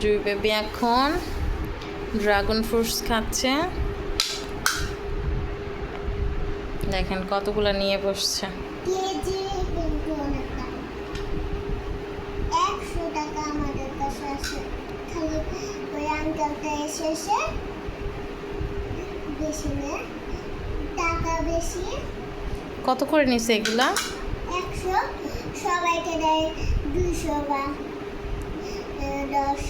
জুই baby এখন dragon fruits খাচ্ছে। দেখেন কতগুলো নিয়ে বসছে। কেজি কিন্তু অনেক দাম। 100 টাকা আমাদের কাছে আছে। খালি ওই আঙ্কেলটা এসেছে বেশি না, টাকা বেশি। কত করে নিছে এগুলা? 100, সবাইকে দেয় 200 বা 10।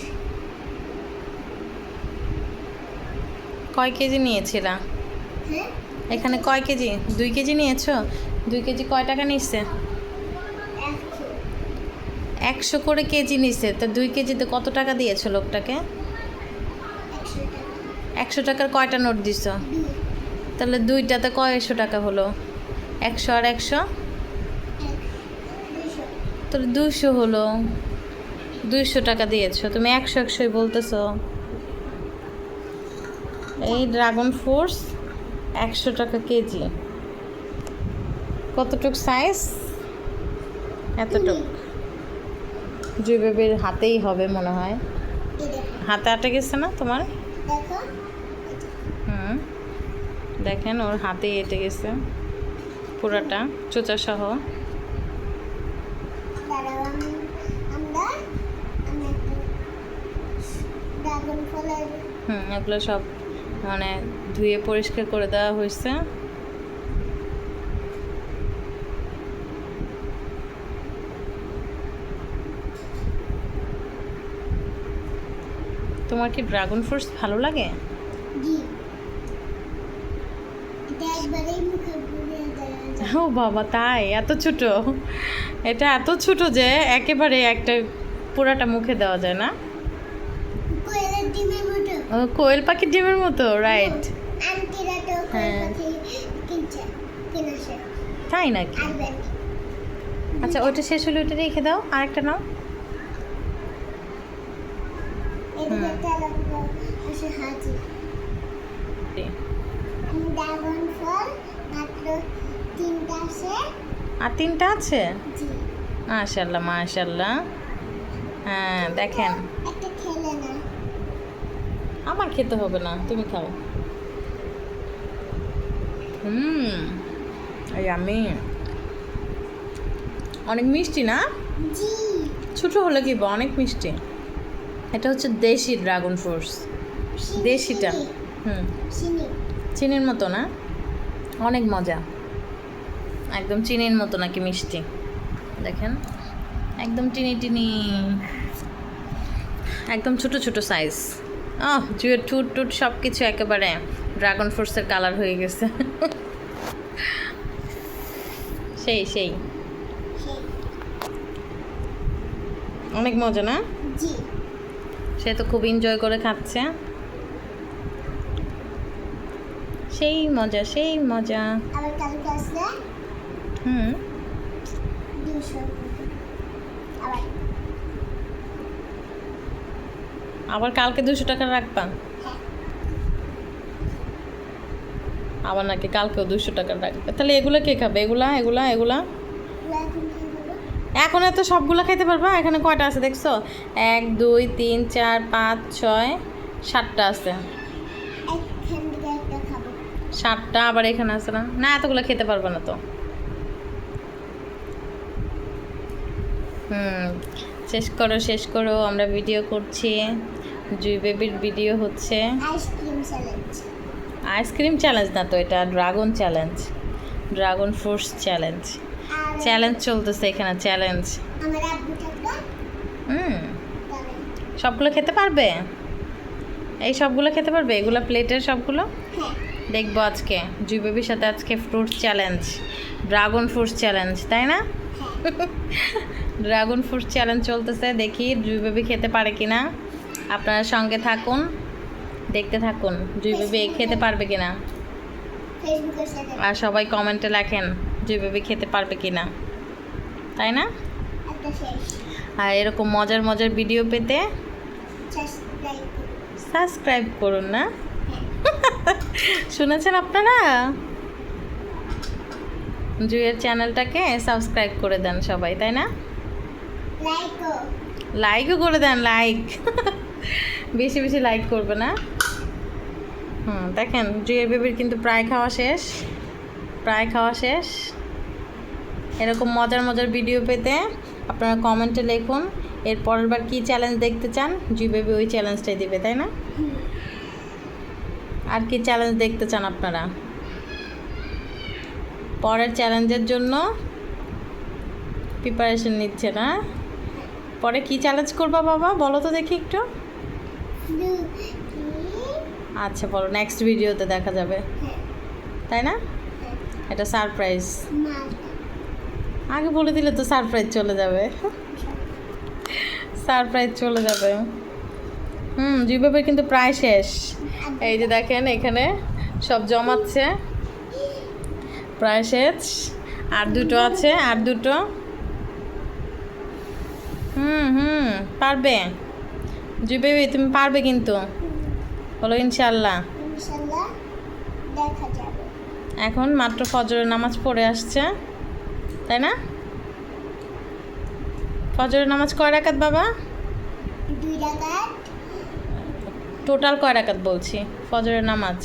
কয় কেজি নিয়েছিলা? হ্যাঁ, এখানে কয় কেজি? 2 কেজি নিয়েছো? 2 কেজি কয় টাকা নিচ্ছে? 100। 100 করে কেজি নিছে। তো 2 কেজিতে কত টাকা দিয়েছো লোকটাকে? 100 টাকা। 100 টাকার কয়টা নোট দিছ? 2। তাহলে দুইটাতে কয়শো টাকা হলো? 100 আর 100 200। তাহলে 200 হলো। 200 টাকা দিয়েছো, তুমি 100 100ই বলতেছো। এই ড্রাগন ফ্রুটস 100 টাকা কেজি। কতটুক সাইজ? এতটুক। জুই বেবির হাতেই হবে মনে হয়। এই দেখো, হাতে আটে গেছে না তোমার? দেখো। হুম, দেখেন ওর হাতেই এঁটে গেছে পুরাটা, চোচা সহ। দাঁড়াও, আমরা আমি একটা ড্রাগন ফলের এগুলো সব মানে ধুয়ে পরিষ্কার করে দেওয়া হয়েছে। তোমার কি ড্রাগন ফ্রুটস ভালো লাগে? জি, এটা একবারেই মুখে পুড়িয়ে দেয়। ও বাবা, তাই? এত ছোট? এটা এত ছোট যে একেবারে একটা পুরাটা মুখে দেওয়া যায় না? কোয়েলের ডিমের মতো। ও, কোয়েল পাখির ডিমের মতো, রাইট। আন্টিরা তো কোয়েল হ্যাঁ। পাখি কিনেছে। তাই নাকি? আর ব্যাগ। আচ্ছা, ওইটা শেষ হলে ওইটা রেখে দাও, আরেকটা নাও। এদিকে তেলাপোকা আসে হাজির। ড্রাগন ফল মাত্র 3টা আছে। আর 3টা আছে? জি, মাশাল্লাহ মাশাল্লাহ। হ্যাঁ, দেখেন। একটা খেলে না। আমার খেতে হবে না, তুমি খাও। এই আমি অনেক মিষ্টি না? জি, ছোট হলে কি বা অনেক মিষ্টি। এটা হচ্ছে দেশি ড্রাগন ফ্রুটস। দেশিটা। চিনি। চিনির মতো না? অনেক মজা, একদম চিনির মতো নাকি মিষ্টি। দেখেন একদম টিনি টিনি, একদম ছোট ছোট সাইজ। জুয়ের ঠুট টুট সব কিছু একেবারে ড্রাগন ফ্রুটসের কালার হয়ে গেছে। সেই সেই অনেক মজা না? জি, সে তো খুব এনজয় করে খাচ্ছে। সেই মজা সেই মজা। আবার কালকে আসলে 200। আবার আবার কালকে 200 টাকা রাখবা? হ্যাঁ, আবার নাকি কালকেও 200 টাকা রাখবে? তাহলে এগুলো কে খাবে? এগুলা এগুলা এগুলা এখন কি হলো? এখন এত সবগুলো খেতে পারবা? এখানে কয়টা আছে দেখছো? 1 2 3 4 5 6 7টা আছে। এখান থেকে একটা খাবো। 7টা আবার এখানে আছে না? না, এতগুলো খেতে পারবে না তো। শেষ করো শেষ করো, আমরা ভিডিও করছি। জুই বেবির ভিডিও হচ্ছে। Ice cream challenge. আইসক্রিম চ্যালেঞ্জ না তো, এটা dragon challenge, dragon fruits challenge. আর চ্যালেঞ্জ চলতেছে এখানে, চ্যালেঞ্জ। আমার আব্বু থাকতো তাহলে। সবগুলো খেতে পারবে? এই সবগুলো খেতে পারবে? এগুলো প্লেটের সবগুলো? হ্যাঁ, দেখবো আজকে জুই বেবির সাথে আজকে fruits challenge, dragon fruits challenge, তাই না? হ্যাঁ। ড্রাগন ফ্রুট চ্যালেঞ্জ চলতেছে, দেখি জুই বেবি খেতে পারে কিনা। আপনারা সঙ্গে থাকুন, দেখতে থাকুন জুই বেবি খেতে পারবে কিনা। ফেসবুকের সাথে আর সবাই কমেন্টে লেখেন জুই বেবি খেতে পারবে কিনা, তাই না? একটা শেষ। আর এরকম মজার মজার ভিডিও পেতে সাবস্ক্রাইব করুন। সাবস্ক্রাইব করুন না? হ্যাঁ, শুনেছেন আপনারা? জুইয়ের চ্যানেলটাকে সাবস্ক্রাইব করে দেন সবাই, তাই না? লাইকও। লাইকও করে দেন, লাইক। বেশি বেশি লাইক করবে না। দেখেন জুয়েল বেবির কিন্তু প্রায় খাওয়া শেষ। এরকম মজার মজার ভিডিও পেতে আপনারা কমেন্টে লিখুন এর পরের বার কী চ্যালেঞ্জ দেখতে চান, জুই বেবি ওই চ্যালেঞ্জটাই দিবে, তাই না? আর কি চ্যালেঞ্জ দেখতে চান আপনারা? পরের চ্যালেঞ্জের জন্য প্রিপারেশন নিচ্ছে না? পরে কি চ্যালেঞ্জ করবা বাবা বলো তো দেখি একটু। আচ্ছা বলো, নেক্সট ভিডিওতে দেখা যাবে, তাই না? এটা সারপ্রাইজ। আগে বলে দিলে তো সারপ্রাইজ চলে যাবে। জুই বেবির কিন্তু প্রায় শেষ। এই যে দেখেন এখানে সব জমাচ্ছে, প্রায় শেষ। আর দুটো আছে, আর দুটো। পারবে জুই বেবি, তুমি পারবে কিন্তু, বলো ইনশাল্লাহ। দেখা যাবে। এখন মাত্র ফজরের নামাজ পড়ে আসছে, তাই না? ফজরের নামাজ কয় রাকাত বাবা? 2 রাকাত। টোটাল কয় রাকাত বলছি? ফজরের নামাজ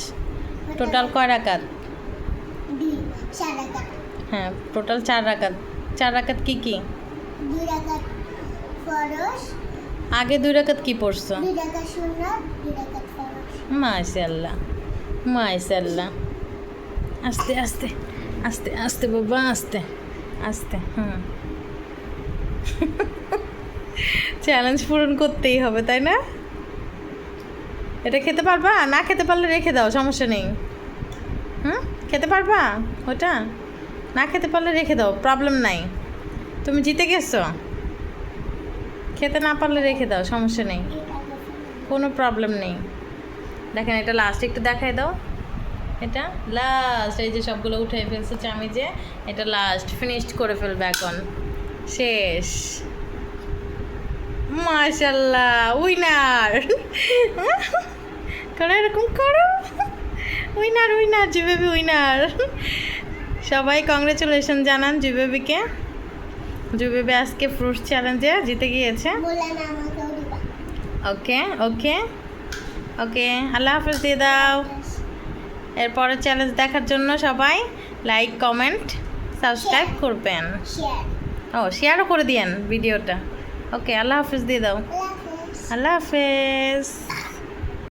টোটাল কয় রাকাত? 4 রাকাত। হ্যাঁ, টোটাল 4 রাকাত। 4 রাকাত কি কি? 2 রাকাত ফরজ। আগে 2 রাকাত কি পড়ছো? 2 রাকাত সুন্নাত, 2 রাকাত ফরজ। মাশাআল্লাহ, আস্তে আস্তে আস্তে আস্তে বাবা, আস্তে আস্তে। চ্যালেঞ্জ পূরণ করতেই হবে, তাই না? এটা খেতে পারবা? না খেতে পারলে রেখে দাও, সমস্যা নেই। খেতে পারবা ওটা? না খেতে পারলে রেখে দাও, প্রবলেম নাই। তুমি জিতে গেছো, খেতে না পারলে রেখে দাও, সমস্যা নেই, কোনো প্রবলেম নেই। দেখেন এটা লাস্ট, একটু দেখাই দাও। এটা লাস্ট, এই যে সবগুলো উঠে ফেলছে চামিজে, এটা লাস্ট ফিনিশড করে ফেলবে এখন, শেষ। মাশাআল্লাহ, উইনার। করো এরকম করো, উইনার জুই বেবি উইনার। সবাই কংগ্রেচুলেশন জানান জুই বেবিকে। জুই বেবি আজকে ফ্রুটস চ্যালেঞ্জে জিতে গিয়েছে। ওকে, আল্লাহ হাফেজ দিয়ে দাও। এরপরের চ্যালেঞ্জ দেখার জন্য সবাই লাইক, কমেন্ট, সাবস্ক্রাইব করবেন। শেয়ারও করে দিয়েন ভিডিওটা। ওকে, আল্লাহ হাফেজ দিয়ে দাও। আল্লাহ হাফেজ।